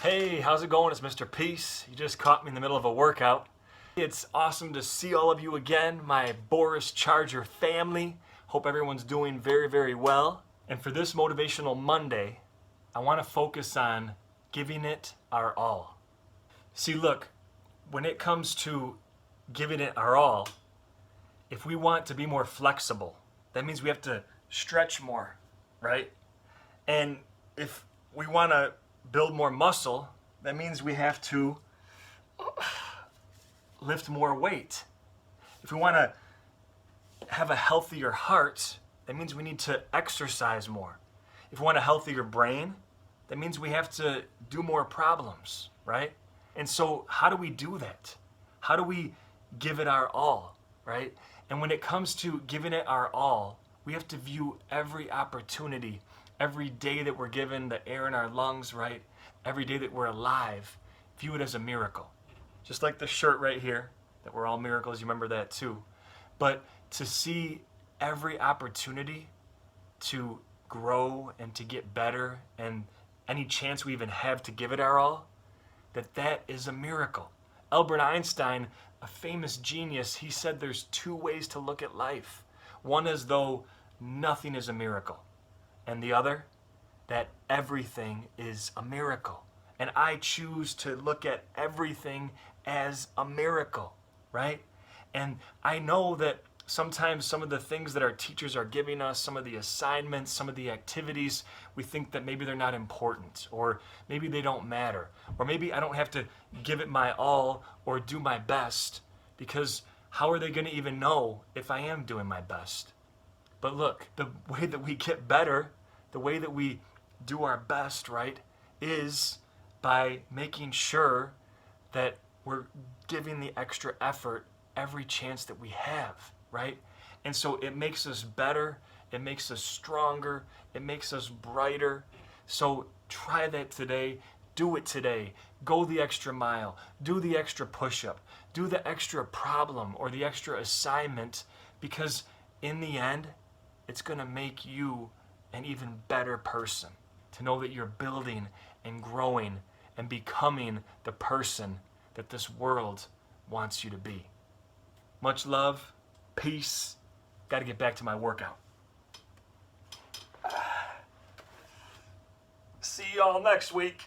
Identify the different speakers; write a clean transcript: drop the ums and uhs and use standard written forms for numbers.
Speaker 1: Hey, how's it going? It's Mr. Peace. You just caught me in the middle of a workout. It's awesome to see all of you again, my Boris Charger family. Hope everyone's doing very, very well. And for this Motivational Monday, I want to focus on giving it our all. See, look, when it comes to giving it our all, if we want to be more flexible, that means we have to stretch more, right? And if we want to build more muscle, that means we have to lift more weight. If we want to have a healthier heart, that means we need to exercise more. If we want a healthier brain, that means we have to do more problems, right? And so how do we do that? How do we give it our all, right? And when it comes to giving it our all, we have to view every opportunity, every day that we're given the air in our lungs, right? Every day that we're alive, view it as a miracle. Just like the shirt right here, that we're all miracles, you remember that too. But to see every opportunity to grow and to get better, and any chance we even have to give it our all, that is a miracle. Albert Einstein, a famous genius, he said there's two ways to look at life. One is though nothing is a miracle, and the other, that everything is a miracle. And I choose to look at everything as a miracle, right? And I know that sometimes some of the things that our teachers are giving us, some of the assignments, some of the activities, we think that maybe they're not important, or maybe they don't matter, or maybe I don't have to give it my all or do my best, because how are they going to even know if I am doing my best? But look, the way that we get better, the way that we do our best, right, is by making sure that we're giving the extra effort every chance that we have, right? And so it makes us better, it makes us stronger, it makes us brighter. So try that today, do it today. Go the extra mile, do the extra push-up, do the extra problem or the extra assignment, because in the end, it's gonna make you an even better person, to know that you're building and growing and becoming the person that this world wants you to be. Much love, peace. Got to get back to my workout. See y'all next week.